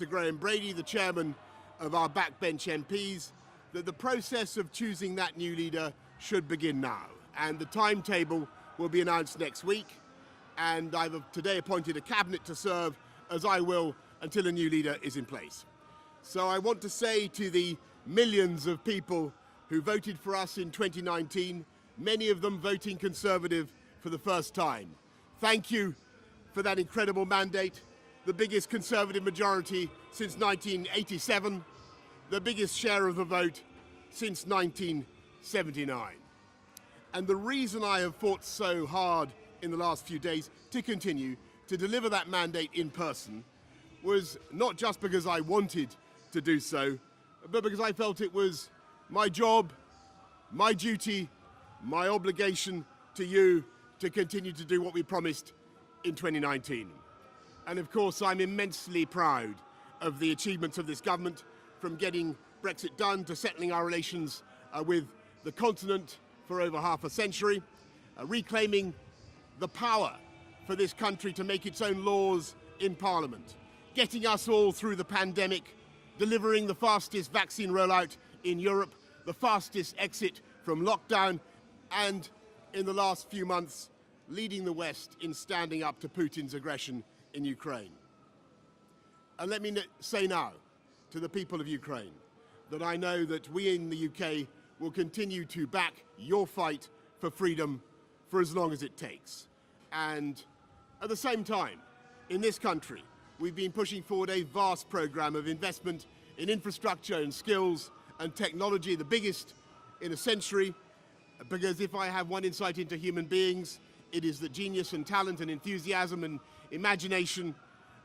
Graham Brady, the chairman of our backbench MPs, that the process of choosing that new leader should begin now. And the timetable will be announced next week. And I've today appointed a cabinet to serve, as I will, until a new leader is in place. So I want to say to the millions of people who voted for us in 2019, many of them voting Conservative for the first time, thank you for that incredible mandate, the biggest Conservative majority since 1987, the biggest share of the vote since 1979. And the reason I have fought so hard in the last few days to continue to deliver that mandate in person was not just because I wanted to do so, but because I felt it was my job, my duty, my obligation to you to continue to do what we promised in 2019. And of course, I'm immensely proud of the achievements of this government, from getting Brexit done to settling our relations with the continent for over half a century, reclaiming the power for this country to make its own laws in Parliament, getting us all through the pandemic, delivering the fastest vaccine rollout in Europe, the fastest exit from lockdown, and in the last few months, leading the West in standing up to Putin's aggression in Ukraine. And let me say now to the people of Ukraine that I know that we in the UK will continue to back your fight for freedom for as long as it takes. And at the same time, in this country, we've been pushing forward a vast program of investment in infrastructure and skills and technology, the biggest in a century, because if I have one insight into human beings, it is that genius and talent and enthusiasm and imagination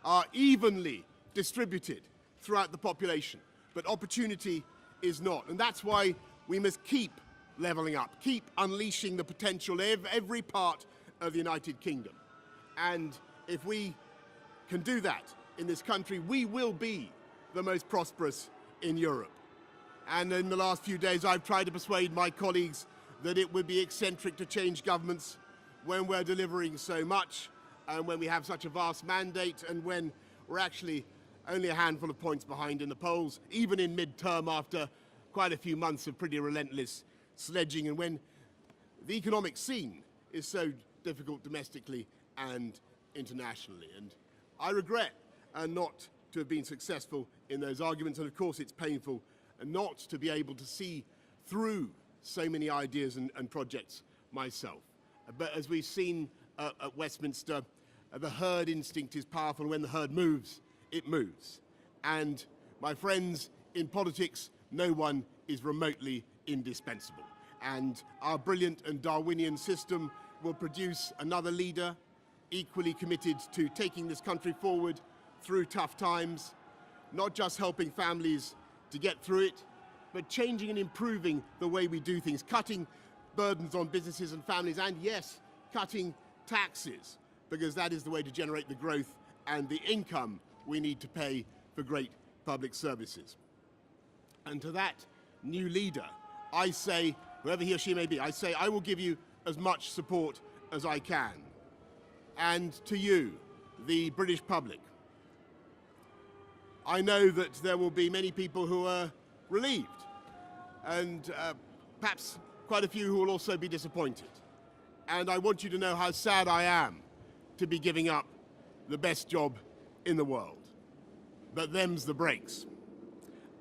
are evenly distributed throughout the population, but opportunity is not. And that's why we must keep levelling up, keep unleashing the potential of every part of the United Kingdom. And if we can do that in this country, we will be the most prosperous in Europe. And in the last few days, I've tried to persuade my colleagues that it would be eccentric to change governments when we're delivering so much, and when we have such a vast mandate, and when we're actually only a handful of points behind in the polls, even in mid-term after quite a few months of pretty relentless sledging, and when the economic scene is so difficult domestically and internationally. And I regret not to have been successful in those arguments, and of course it's painful not to be able to see through so many ideas and projects myself. But as we've seen at Westminster, the herd instinct is powerful, and when the herd moves, it moves. And my friends, in politics, no one is remotely indispensable. And our brilliant and Darwinian system will produce another leader equally committed to taking this country forward through tough times, not just helping families to get through it, but changing and improving the way we do things, cutting burdens on businesses and families, and yes, cutting taxes, because that is the way to generate the growth and the income we need to pay for great public services. And to that new leader, I say, whoever he or she may be, I say I will give you as much support as I can. And to you, the British public, I know that there will be many people who are relieved, and perhaps quite a few who will also be disappointed. And I want you to know how sad I am to be giving up the best job in the world. But them's the breaks.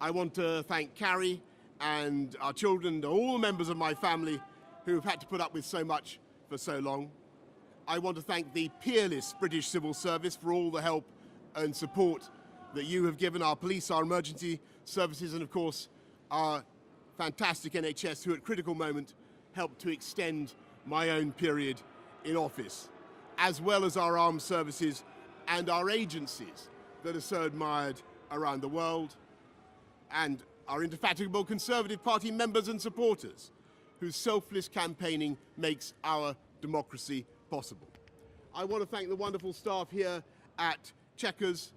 I want to thank Carrie and our children and all the members of my family who have had to put up with so much for so long. I want to thank the peerless British civil service for all the help and support that you have given our police, our emergency services, and of course our fantastic NHS, who at critical moment helped to extend my own period in office, as well as our armed services and our agencies that are so admired around the world, and our indefatigable Conservative Party members and supporters, whose selfless campaigning makes our democracy possible. I want to thank the wonderful staff here at Chequers,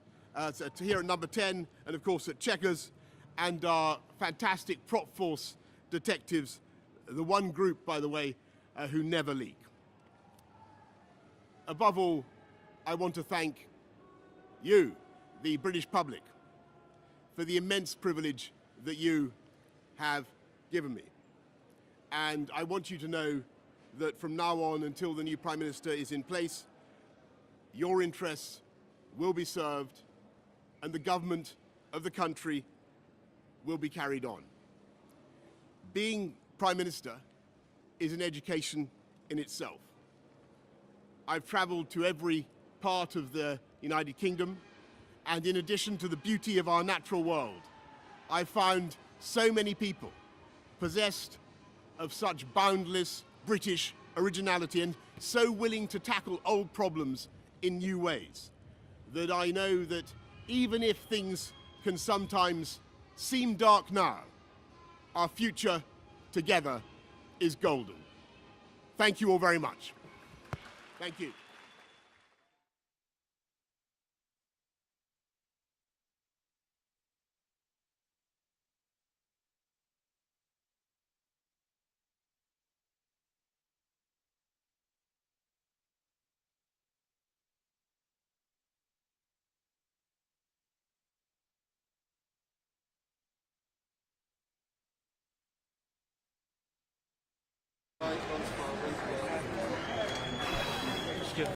here at Number 10, and of course at Chequers, and our fantastic prop force detectives, the one group, by the way, who never leak. Above all, I want to thank you, the British public, for the immense privilege that you have given me. And I want you to know that from now on until the new Prime Minister is in place, your interests will be served and the government of the country will be carried on. Being Prime Minister is an education in itself. I've travelled to every part of the United Kingdom, and in addition to the beauty of our natural world, I found so many people possessed of such boundless British originality and so willing to tackle old problems in new ways that I know that even if things can sometimes seem dark now, our future together is golden. Thank you all very much. Thank you.